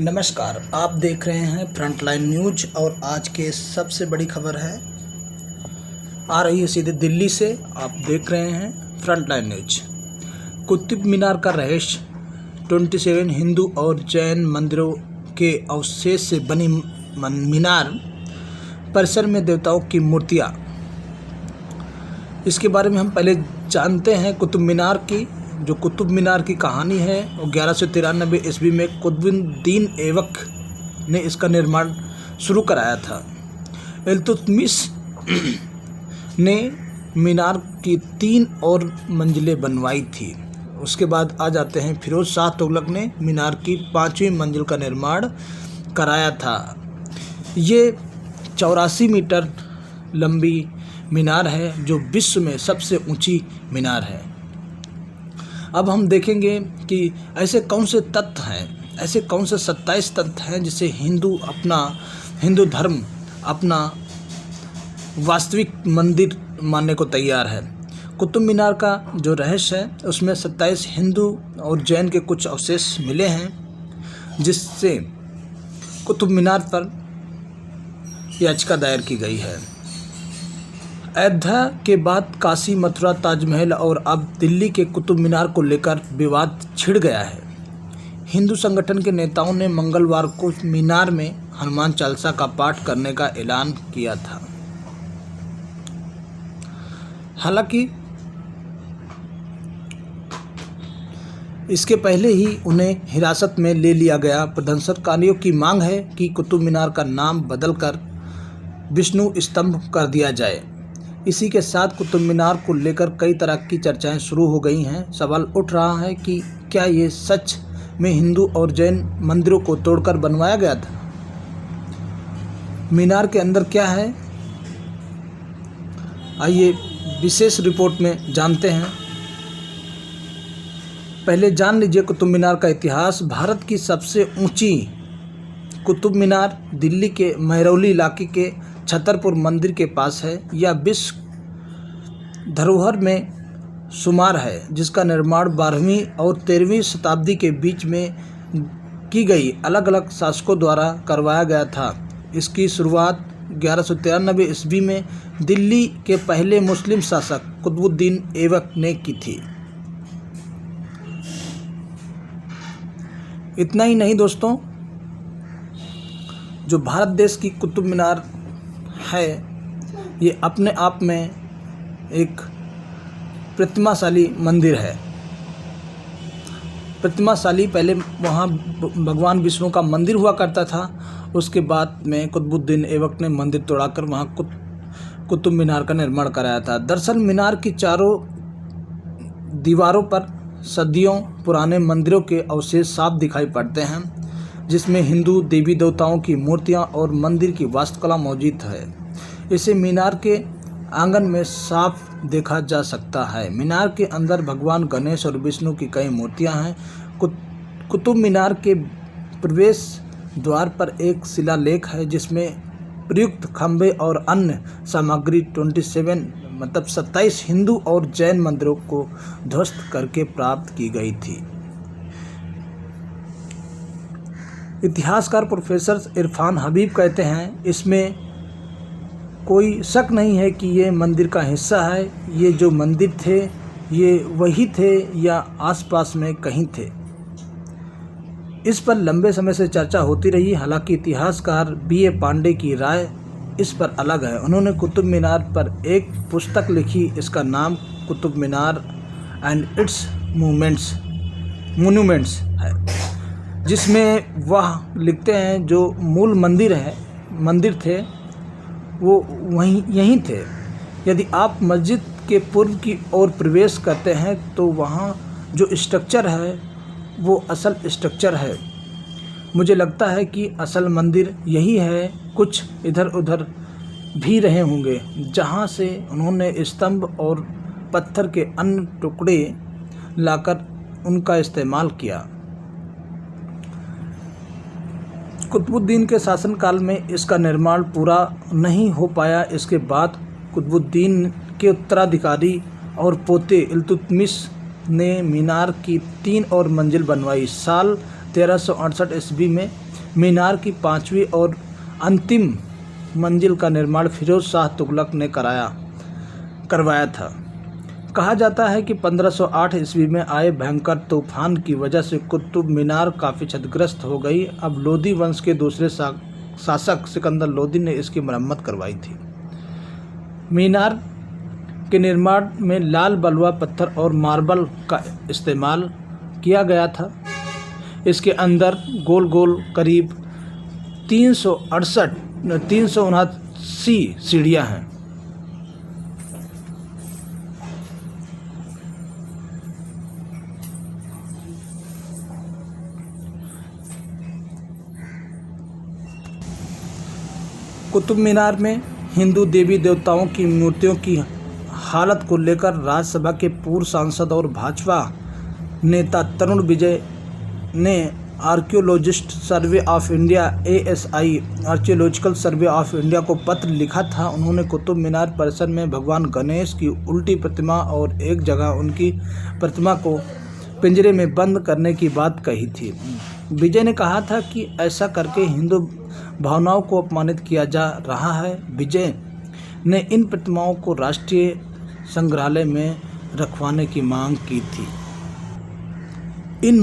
नमस्कार, आप देख रहे हैं फ्रंटलाइन न्यूज और आज के सबसे बड़ी खबर है आ रही है सीधे दिल्ली से। आप देख रहे हैं फ्रंटलाइन न्यूज। कुतुब मीनार का रहस्य, 27 हिंदू और जैन मंदिरों के अवशेष से बनी मीनार परिसर में देवताओं की मूर्तियाँ। इसके बारे में हम पहले जानते हैं। कुतुब मीनार की कहानी है वो 1193 ईस्वी में कुतुबुद्दीन ऐबक ने इसका निर्माण शुरू कराया था। इल्तुतमिश ने मीनार की 3 और मंजिलें बनवाई थी। उसके बाद आ जाते हैं फिरोज शाह तुगलक ने मीनार की 5वीं मंजिल का निर्माण कराया था। ये 84 मीटर लंबी मीनार है जो विश्व में सबसे ऊंची मीनार है। अब हम देखेंगे कि ऐसे कौन से तथ्य हैं, ऐसे कौन से 27 तथ्य हैं जिसे हिंदू धर्म अपना वास्तविक मंदिर मानने को तैयार है। कुतुब मीनार का जो रहस्य है उसमें 27 हिंदू और जैन के कुछ अवशेष मिले हैं, जिससे कुतुब मीनार पर याचिका दायर की गई है। अयोध्या के बाद काशी, मथुरा, ताजमहल और अब दिल्ली के कुतुब मीनार को लेकर विवाद छिड़ गया है। हिंदू संगठन के नेताओं ने मंगलवार को मीनार में हनुमान चालीसा का पाठ करने का ऐलान किया था। हालांकि इसके पहले ही उन्हें हिरासत में ले लिया गया। प्रदर्शनकारियों की मांग है कि कुतुब मीनार का नाम बदलकर विष्णु स्तंभ कर दिया जाए। इसी के साथ कुतुब मीनार को लेकर कई तरह की चर्चाएं शुरू हो गई हैं। सवाल उठ रहा है कि क्या ये सच में हिंदू और जैन मंदिरों को तोड़कर बनवाया गया था? मीनार के अंदर क्या है, आइए विशेष रिपोर्ट में जानते हैं। पहले जान लीजिए कुतुब मीनार का इतिहास। भारत की सबसे ऊंची कुतुब मीनार दिल्ली के महरौली इलाके के छतरपुर मंदिर के पास है। यह विश्व धरोहर में शुमार है, जिसका निर्माण 12वीं और 13वीं शताब्दी के बीच में की गई अलग अलग शासकों द्वारा करवाया गया था। इसकी शुरुआत 1193 ईस्वी में दिल्ली के पहले मुस्लिम शासक कुतुबुद्दीन ऐबक ने की थी। इतना ही नहीं दोस्तों, जो भारत देश की कुतुब मीनार है ये अपने आप में एक प्रतिमाशाली मंदिर है। प्रतिमाशाली, पहले वहाँ भगवान विष्णु का मंदिर हुआ करता था। उसके बाद में कुतुबुद्दीन ऐबक ने मंदिर तोड़ाकर वहाँ कुतुब मीनार का निर्माण कराया था। दरअसल मीनार की चारों दीवारों पर सदियों पुराने मंदिरों के अवशेष साफ दिखाई पड़ते हैं, जिसमें हिंदू देवी देवताओं की मूर्तियां और मंदिर की वास्तुकला मौजूद है। इसे मीनार के आंगन में साफ देखा जा सकता है। मीनार के अंदर भगवान गणेश और विष्णु की कई मूर्तियां हैं। कुतुब मीनार के प्रवेश द्वार पर एक शिलालेख है, जिसमें प्रयुक्त खंभे और अन्य सामग्री 27 हिंदू और जैन मंदिरों को ध्वस्त करके प्राप्त की गई थी। इतिहासकार प्रोफेसर इरफान हबीब कहते हैं, इसमें कोई शक नहीं है कि ये मंदिर का हिस्सा है। ये जो मंदिर थे ये वही थे या आसपास में कहीं थे। इस पर लंबे समय से चर्चा होती रही। हालांकि इतिहासकार B.A. पांडे की राय इस पर अलग है। उन्होंने कुतुब मीनार पर एक पुस्तक लिखी। इसका नाम Qutub Minar and it's monuments है, जिसमें वह लिखते हैं जो मूल मंदिर थे वो यहीं थे। यदि आप मस्जिद के पूर्व की ओर प्रवेश करते हैं तो वहाँ जो स्ट्रक्चर है वो असल स्ट्रक्चर है। मुझे लगता है कि असल मंदिर यही है। कुछ इधर उधर भी रहे होंगे जहाँ से उन्होंने स्तंभ और पत्थर के अन्य टुकड़े लाकर उनका इस्तेमाल किया। कुतुबुद्दीन के शासनकाल में इसका निर्माण पूरा नहीं हो पाया। इसके बाद कुतुबुद्दीन के उत्तराधिकारी और पोते इल्तुतमिश ने मीनार की 3 और मंजिल बनवाई। साल 1368 ईस्वी में मीनार की 5वीं और अंतिम मंजिल का निर्माण फिरोज शाह तुगलक ने करवाया था। कहा जाता है कि 1508 ईस्वी में आए भयंकर तूफान की वजह से कुतुब मीनार काफ़ी क्षतिग्रस्त हो गई। अब लोदी वंश के दूसरे शासक सिकंदर लोदी ने इसकी मरम्मत करवाई थी। मीनार के निर्माण में लाल बलुआ पत्थर और मार्बल का इस्तेमाल किया गया था। इसके अंदर गोल गोल करीब 379 सीढ़ियाँ हैं। कुतुब मीनार में हिंदू देवी देवताओं की मूर्तियों की हालत को लेकर राज्यसभा के पूर्व सांसद और भाजपा नेता तरुण विजय ने archaeologist survey of India ASI archaeological survey of India को पत्र लिखा था। उन्होंने कुतुब मीनार परिसर में भगवान गणेश की उल्टी प्रतिमा और एक जगह उनकी प्रतिमा को पिंजरे में बंद करने की बात कही थी। विजय ने कहा था कि ऐसा करके हिंदू भावनाओं को अपमानित किया जा रहा है। विजय ने इन प्रतिमाओं को राष्ट्रीय संग्रहालय में रखवाने की मांग की थी। इन